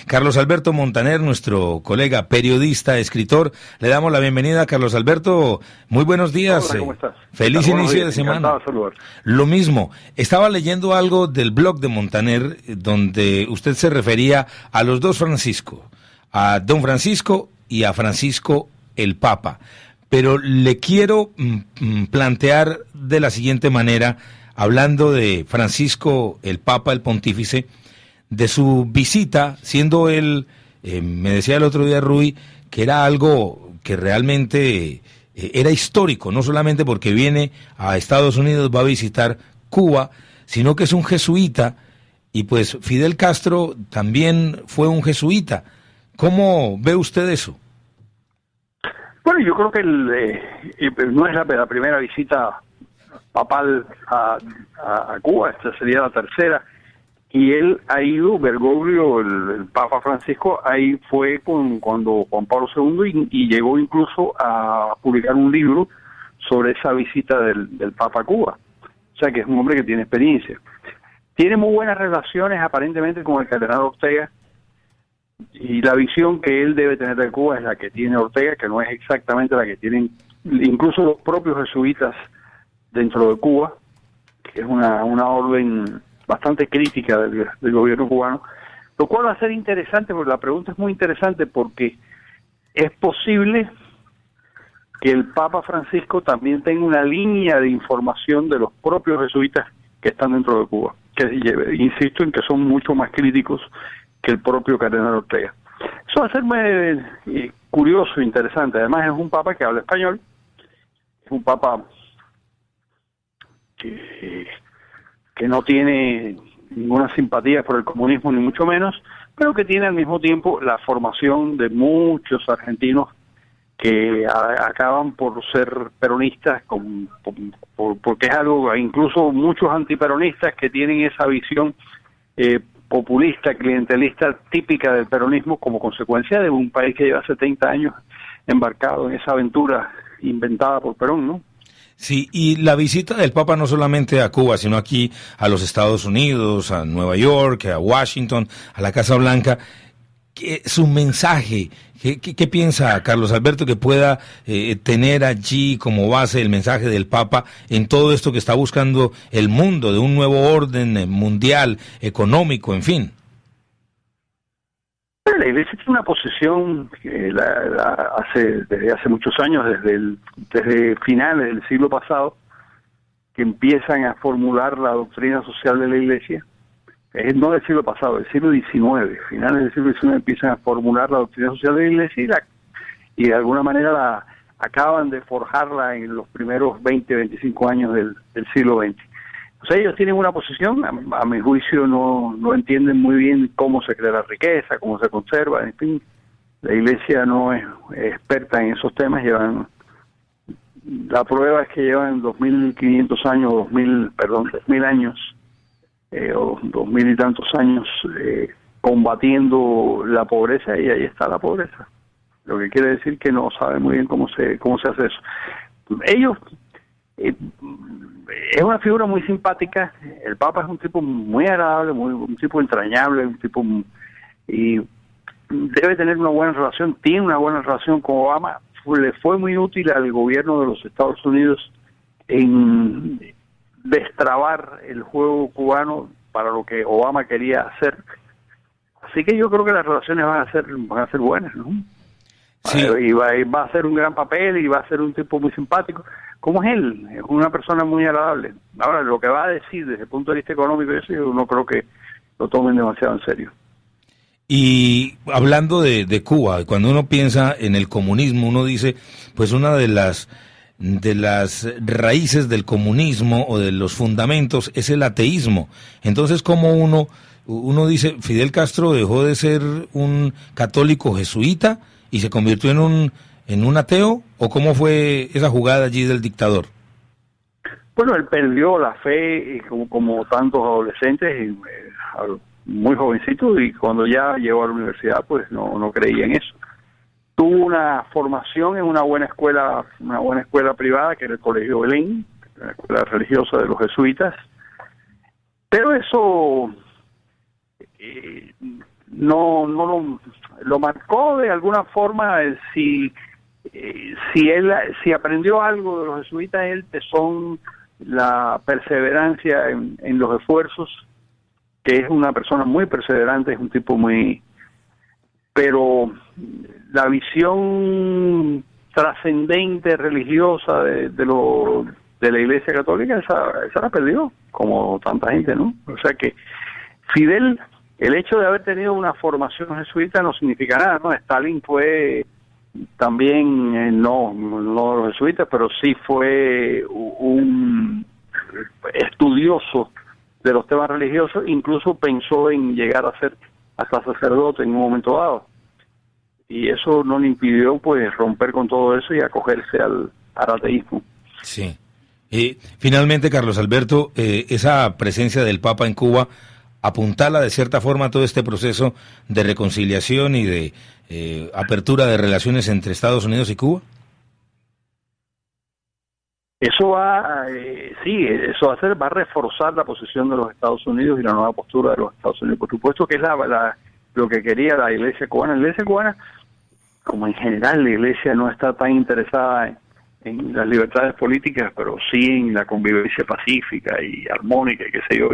Carlos Alberto Montaner, nuestro colega periodista, escritor. Le damos la bienvenida, Carlos Alberto. Muy buenos días. Hola, ¿cómo estás? Feliz inicio de semana. Encantado de saludar. Lo mismo. Estaba leyendo algo del blog de Montaner, donde usted se refería a los dos Francisco, a Don Francisco y a Francisco el Papa. Pero le quiero plantear de la siguiente manera, hablando de Francisco el Papa, el Pontífice, de su visita, siendo él, me decía el otro día Rui, que era algo que realmente era histórico, no solamente porque viene a Estados Unidos, va a visitar Cuba, sino que es un jesuita, y pues Fidel Castro también fue un jesuita. ¿Cómo ve usted eso? Bueno, yo creo que no es la primera visita papal a Cuba, esta sería la tercera, y él ha ido, Bergoglio, el Papa Francisco, ahí fue cuando Juan Pablo II y llegó incluso a publicar un libro sobre esa visita del Papa a Cuba. O sea que es un hombre que tiene experiencia. Tiene muy buenas relaciones aparentemente con el cardenal Ortega, y la visión que él debe tener de Cuba es la que tiene Ortega, que no es exactamente la que tienen incluso los propios jesuitas dentro de Cuba, que es una orden bastante crítica del gobierno cubano, lo cual va a ser interesante, porque la pregunta es muy interesante, porque es posible que el Papa Francisco también tenga una línea de información de los propios jesuitas que están dentro de Cuba, que insisto en que son mucho más críticos que el propio cardenal Ortega. Eso va a ser muy curioso e interesante. Además es un papa que habla español, es un papa que no tiene ninguna simpatía por el comunismo, ni mucho menos, pero que tiene al mismo tiempo la formación de muchos argentinos que acaban por ser peronistas, porque es algo, incluso muchos antiperonistas que tienen esa visión populista, clientelista, típica del peronismo, como consecuencia de un país que lleva 70 años embarcado en esa aventura inventada por Perón, ¿no? Sí, y la visita del Papa no solamente a Cuba, sino aquí a los Estados Unidos, a Nueva York, a Washington, a la Casa Blanca, su mensaje, ¿qué piensa Carlos Alberto que pueda tener allí como base el mensaje del Papa en todo esto que está buscando el mundo, de un nuevo orden mundial, económico, en fin? La Iglesia tiene una posición que desde hace muchos años, desde finales del siglo pasado, que empiezan a formular la doctrina social de la Iglesia. No del siglo pasado, del siglo XIX, finales del siglo XIX empiezan a formular la doctrina social de la Iglesia y de alguna manera acaban de forjarla en los primeros 20, 25 años del siglo XX. O sea, ellos tienen una posición, a mi juicio no entienden muy bien cómo se crea la riqueza, cómo se conserva, en fin. La Iglesia no es experta en esos temas, la prueba es que llevan 2.500 años, 2.000 años, o 2.000 y tantos años combatiendo la pobreza, y ahí está la pobreza. Lo que quiere decir que no saben muy bien cómo se hace eso. Ellos es una figura muy simpática. El Papa es un tipo muy agradable, un tipo entrañable, y debe tener una buena relación, tiene una buena relación con Obama. Le fue muy útil al gobierno de los Estados Unidos en destrabar el juego cubano para lo que Obama quería hacer. Así que yo creo que las relaciones van a ser buenas, ¿no? Sí. Y va a hacer un gran papel y va a ser un tipo muy simpático, como es él, es una persona muy agradable. Ahora, lo que va a decir desde el punto de vista económico, eso yo no creo que lo tomen demasiado en serio. Y hablando de Cuba, cuando uno piensa en el comunismo, uno dice, pues una de las raíces del comunismo o de los fundamentos es el ateísmo. Entonces, ¿cómo uno dice, Fidel Castro dejó de ser un católico jesuita y se convirtió en un ateo? ¿O cómo fue esa jugada allí del dictador? Bueno, él perdió la fe como tantos adolescentes, muy jovencitos, y cuando ya llegó a la universidad pues no creía en eso. Tuvo una formación en una buena escuela privada, que era el Colegio Belén, la escuela religiosa de los jesuitas, pero eso no lo marcó de alguna forma. Si aprendió algo de los jesuitas, el tesón, la perseverancia en los esfuerzos, que es una persona muy perseverante, es un tipo muy... Pero la visión trascendente, religiosa de la Iglesia Católica, esa la perdió, como tanta gente, ¿no? O sea que Fidel, el hecho de haber tenido una formación jesuita no significa nada, ¿no? Stalin fue también, no los jesuitas, pero sí fue un estudioso de los temas religiosos, incluso pensó en llegar a ser hasta sacerdote en un momento dado. Y eso no le impidió, pues, romper con todo eso y acogerse al ateísmo. Sí. Finalmente, Carlos Alberto, esa presencia del Papa en Cuba apuntala de cierta forma todo este proceso de reconciliación y de apertura de relaciones entre Estados Unidos y Cuba. Eso va, eso va a reforzar la posición de los Estados Unidos y la nueva postura de los Estados Unidos. Por supuesto que es lo que quería la Iglesia cubana. La Iglesia cubana, como en general la Iglesia no está tan interesada en las libertades políticas, pero sí en la convivencia pacífica y armónica, y qué sé yo,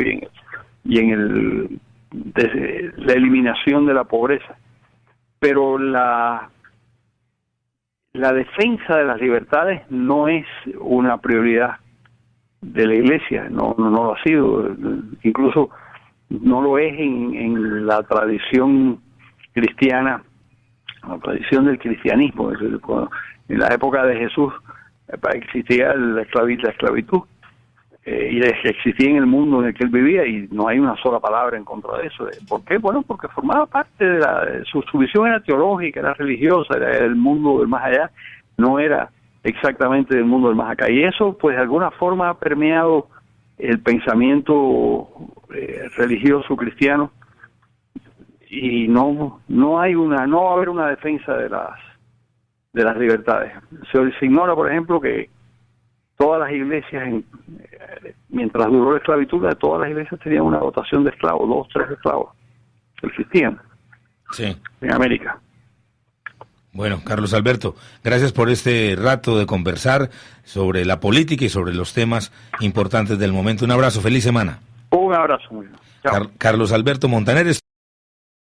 y en la eliminación de la pobreza. Pero la defensa de las libertades no es una prioridad de la Iglesia, no lo ha sido, incluso no lo es en la tradición cristiana, la tradición del cristianismo. En la época de Jesús existía la esclavitud, y existía en el mundo en el que él vivía, y no hay una sola palabra en contra de eso. ¿Por qué? Bueno, porque formaba parte de su visión, era teológica, era religiosa, era del mundo del más allá, no era exactamente del mundo del más acá. Y eso, pues, de alguna forma ha permeado el pensamiento religioso cristiano, y no va a haber una defensa de las libertades. Se ignora, por ejemplo, que todas las iglesias, mientras duró la esclavitud, todas las iglesias tenían una dotación de esclavos, 2, 3 esclavos que existían en América. Bueno, Carlos Alberto, gracias por este rato de conversar sobre la política y sobre los temas importantes del momento. Un abrazo, feliz semana. Un abrazo. Muy bien. Chao. Carlos Alberto Montaner.